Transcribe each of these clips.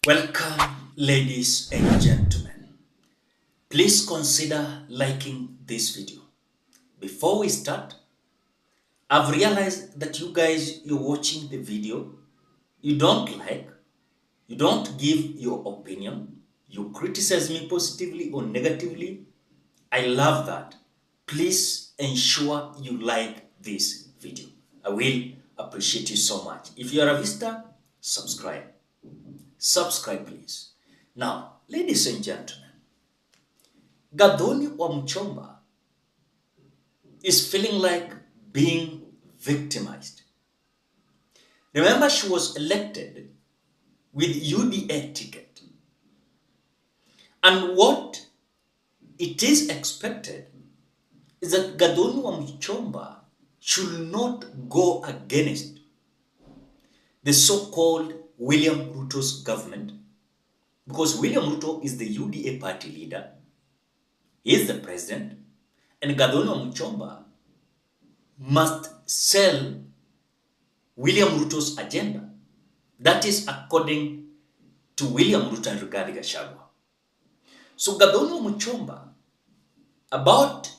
Welcome, ladies and gentlemen. Please consider liking this video. Before we start, I've realized that you guys, you're watching the video, you don't like, you don't give your opinion, you criticize me positively or negatively. I love that. Please ensure you like this video. I will appreciate you so much. If you are a visitor, subscribe. Subscribe, please. Now, ladies and gentlemen, Gathoni Wamuchomba is feeling like being victimized. Remember, she was elected with UDA ticket. And what it is expected is that Gathoni Wamuchomba should not go against the so-called William Ruto's government, because William Ruto is the UDA party leader, he is the president, and Gathoni Wamuchomba must sell William Ruto's agenda. That is according to William Ruto and Rigathi Gachagua. So Gathoni Wamuchomba, about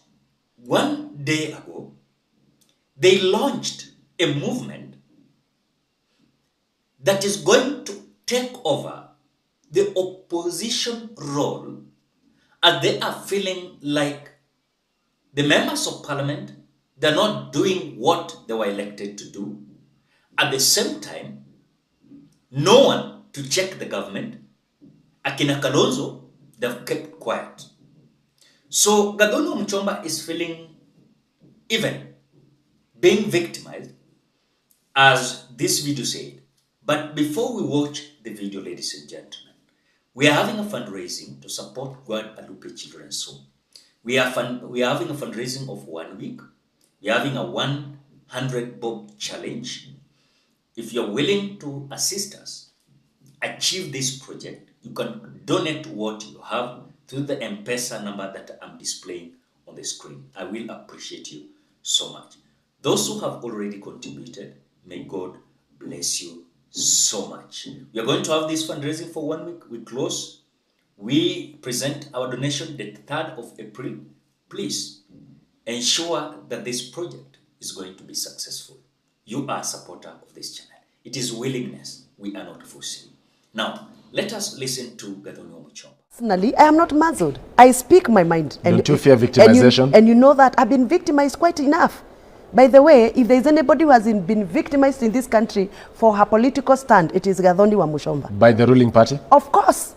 1 day ago, they launched a movement that is going to take over the opposition role, as they are feeling like the members of parliament, they're not doing what they were elected to do. At the same time, no one to check the government. Akina Kalonzo, they've kept quiet. So Gathoni Wamuchomba is feeling even being victimized, as this video said. But before we watch the video, ladies and gentlemen, we are having a fundraising to support Guadalupe Children's Home. We are having a fundraising of 1 week. We are having a 100 bob challenge. If you're willing to assist us achieve this project, you can donate what you have through the Mpesa number that I'm displaying on the screen. I will appreciate you so much. Those who have already contributed, may God bless you so much. We are going to have this fundraising for 1 week. We close. We present our donation the 3rd of April. Please ensure that this project is going to be successful. You are a supporter of this channel. It is willingness. We are not forcing. Now, let us listen to Gathoni Wamuchomba. Personally, I am not muzzled. I speak my mind. Don't you fear victimization? And you know that I've been victimized quite enough. By the way, if there's anybody who has been victimized in this country for her political stand, it is Gathoni Wamuchomba. By the ruling party? Of course.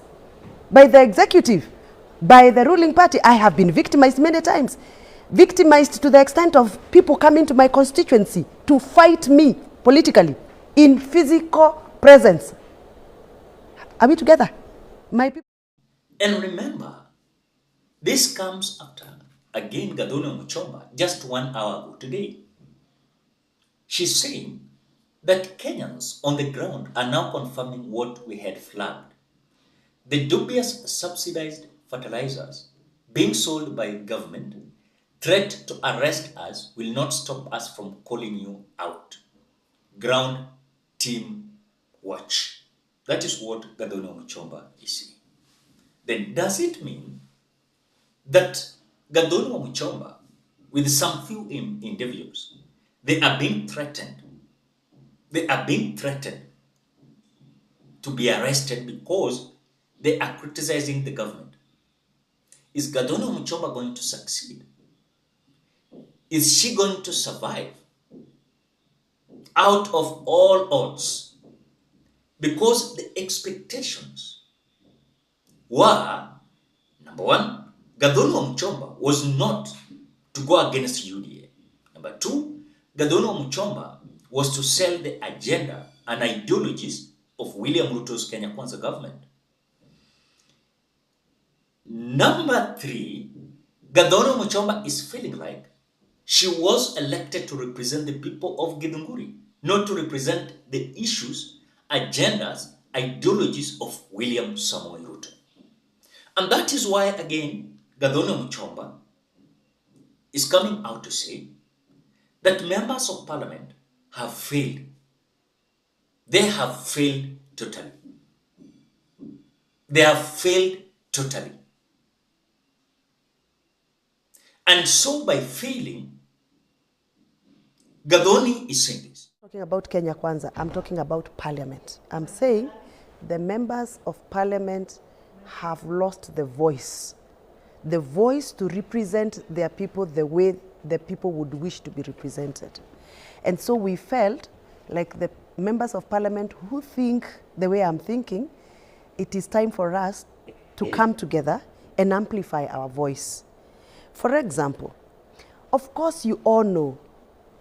By the executive. By the ruling party. I have been victimized many times. Victimized to the extent of people coming to my constituency to fight me politically in physical presence. Are we together? My people. And remember, this comes after, again, Gathoni Wamuchomba, just 1 hour ago today. She's saying that Kenyans on the ground are now confirming what we had flagged. The dubious subsidized fertilizers being sold by government, threat to arrest us will not stop us from calling you out. Ground team watch. That is what Gathoni Wamuchomba is saying. Then does it mean that Gathoni Wamuchomba, with some few individuals, they are being threatened? They are being threatened to be arrested because they are criticizing the government. Is Gathoni Wamuchomba going to succeed? Is she going to survive out of all odds? Because the expectations were, number one, Gathoni Wamuchomba was not to go against UDA. Number two, Gathoni Wamuchomba was to sell the agenda and ideologies of William Ruto's Kenya Kwanza government. Number three, Gathoni Wamuchomba is feeling like she was elected to represent the people of Githunguri, not to represent the issues, agendas, ideologies of William Samoei Ruto. And that is why, again, Gathoni Wamuchomba is coming out to say that members of parliament have failed. They have failed totally. They have failed totally. And so by failing, Gathoni is saying this. Talking about Kenya Kwanza, I'm talking about parliament. I'm saying the members of parliament have lost the voice to represent their people the way the people would wish to be represented. And so we felt like the members of parliament who think the way I'm thinking, it is time for us to come together and amplify our voice. For example, of course you all know,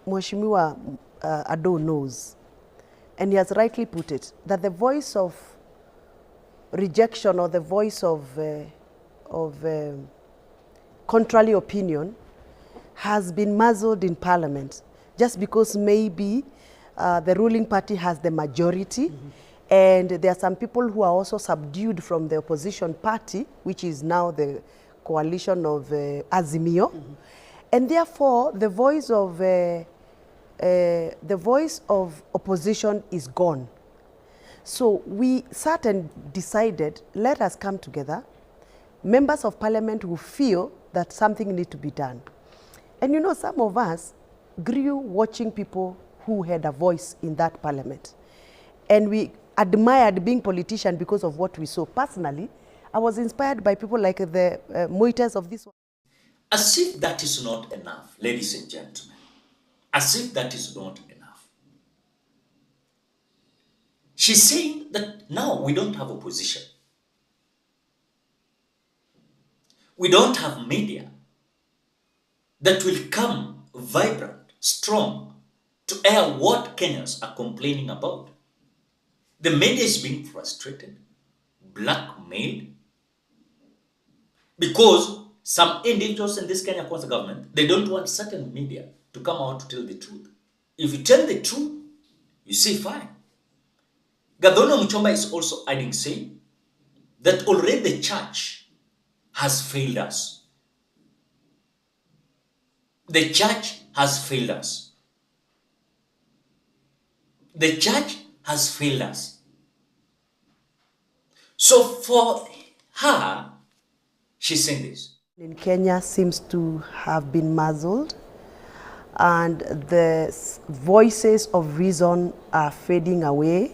Mheshimiwa Ado knows, and he has rightly put it, that the voice of rejection or the voice of contrary opinion has been muzzled in parliament just because maybe the ruling party has the majority, and there are some people who are also subdued from the opposition party, which is now the coalition of Azimio, and therefore the voice of opposition is gone. So we sat and decided, let us come together, members of parliament who feel that something needs to be done. And you know, some of us grew watching people who had a voice in that parliament. And we admired being politicians because of what we saw. Personally, I was inspired by people like the Moiters of this one. As if that is not enough, ladies and gentlemen. As if that is not enough. She's saying that now we don't have opposition. We don't have media that will come vibrant, strong, to air what Kenyans are complaining about. The media is being frustrated, blackmailed, because some individuals in this Kenya Kwanza government, they don't want certain media to come out to tell the truth. If you tell the truth, you say fine. Gathoni Wamuchomba is also adding, saying that already the church has failed us. The church has failed us. The church has failed us. So for her, she's saying this. In Kenya seems to have been muzzled, and the voices of reason are fading away.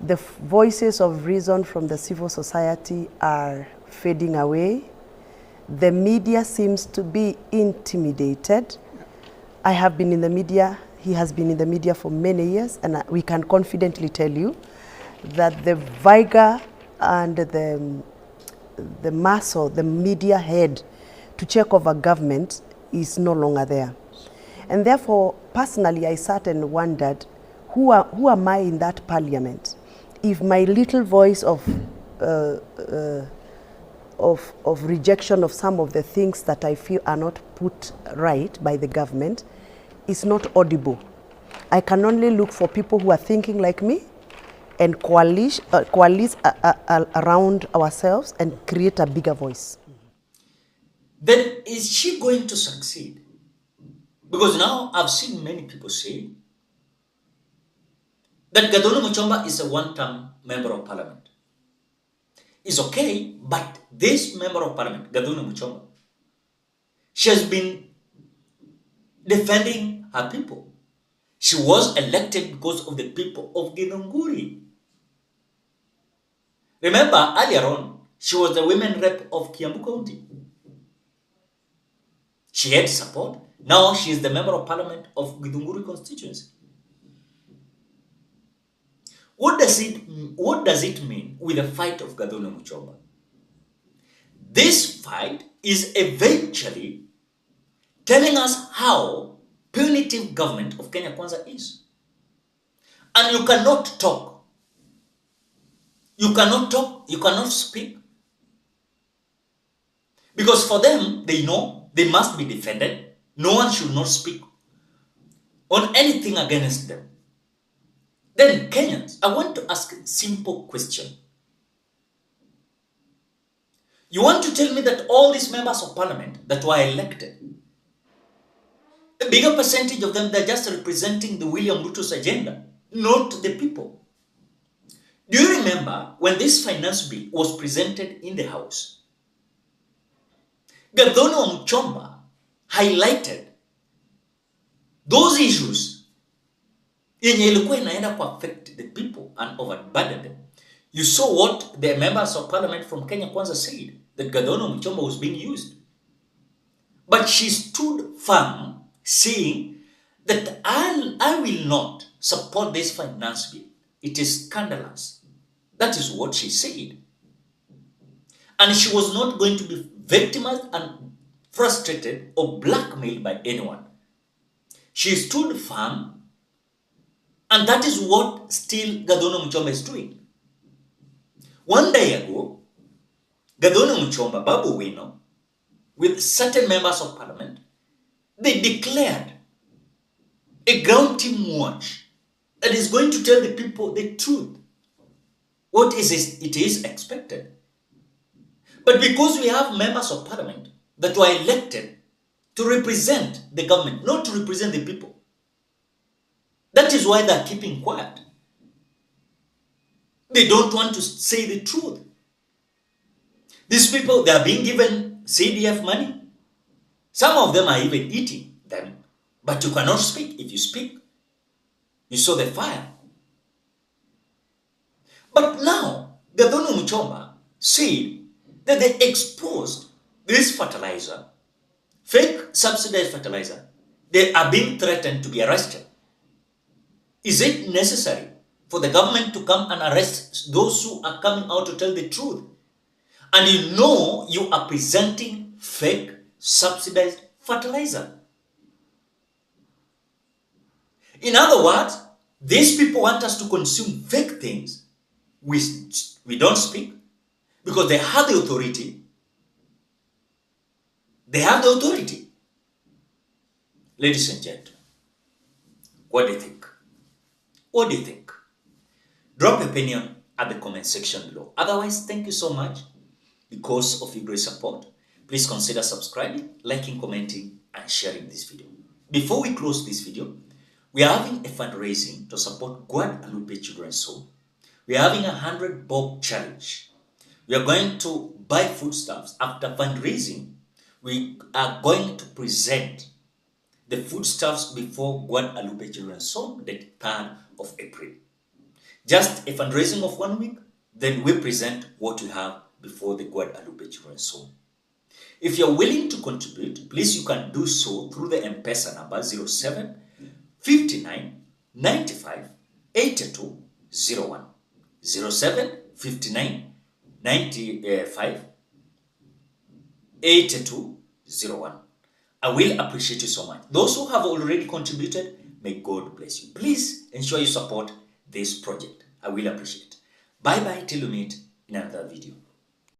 The voices of reason from the civil society are fading away. The media seems to be intimidated. I have been in the media, he has been in the media for many years, and we can confidently tell you that the vigor and the muscle, the media head to check over government is no longer there. And therefore, personally, I sat and wondered, who am I in that parliament? If my little voice of rejection of some of the things that I feel are not put right by the government is not audible. I can only look for people who are thinking like me and coalesce around ourselves and create a bigger voice. Then is she going to succeed? Because now I've seen many people say that Gathoni Wamuchomba is a one-term member of parliament. It's okay, but this member of parliament, Gathoni Wamuchomba, she has been defending her people. She was elected because of the people of Githunguri. Remember, earlier on, she was the women rep of Kiambu County. She had support. Now she is the member of parliament of Githunguri constituency. What does it mean with the fight of Gathoni Wamuchomba? This fight is eventually telling us how punitive government of Kenya Kwanza is. And you cannot talk. You cannot talk, you cannot speak. Because for them, they know they must be defended. No one should not speak on anything against them. Then Kenyans, I want to ask a simple question. You want to tell me that all these members of parliament that were elected, a bigger percentage of them, they're just representing the William Ruto's agenda, not the people. During remember when this finance bill was presented in the House, Gathoni Wamuchomba highlighted those issues yenye ilikuwa inaenda ku affect the people and overburden them. You saw what the members of parliament from Kenya said, that Gathoni Wamuchomba was being used. But she stood firm, saying that I will not support this finance bill. It is scandalous. That is what she said. And she was not going to be victimized and frustrated or blackmailed by anyone. She stood firm, and that is what still Gathoni Wamuchomba is doing. One day ago, Gathoni Wamuchomba, Babu Wino, with certain members of parliament, they declared a ground team watch that is going to tell the people the truth. What is it is expected. But because we have members of parliament that were elected to represent the government, not to represent the people, that is why they are keeping quiet. They don't want to say the truth. These people, they are being given CDF money. Some of them are even eating them. But you cannot speak. If you speak, you saw the fire. But now, Gathoni Wamuchomba said that they exposed this fertilizer, fake subsidized fertilizer. They are being threatened to be arrested. Is it necessary for the government to come and arrest those who are coming out to tell the truth? And you know you are presenting fake subsidized fertilizer. In other words, these people want us to consume fake things. We don't speak because they have the authority. They have the authority. Ladies and gentlemen, what do you think? What do you think? Drop your opinion at the comment section below. Otherwise, thank you so much because of your great support. Please consider subscribing, liking, commenting, and sharing this video. Before we close this video, we are having a fundraising to support Guadalupe Children's Home. We are having a 100 bob challenge. We are going to buy foodstuffs. After fundraising, we are going to present the foodstuffs before Guadalupe Children's Home the 3rd of April. Just a fundraising of 1 week, then we present what we have before the Guadalupe Children's Home. If you're willing to contribute, please you can do so through the Mpesa number 07 59 95 82 01. 07 59 95 82 01. I will appreciate you so much. Those who have already contributed, may God bless you. Please ensure you support this project. I will appreciate it. Bye bye till we meet in another video.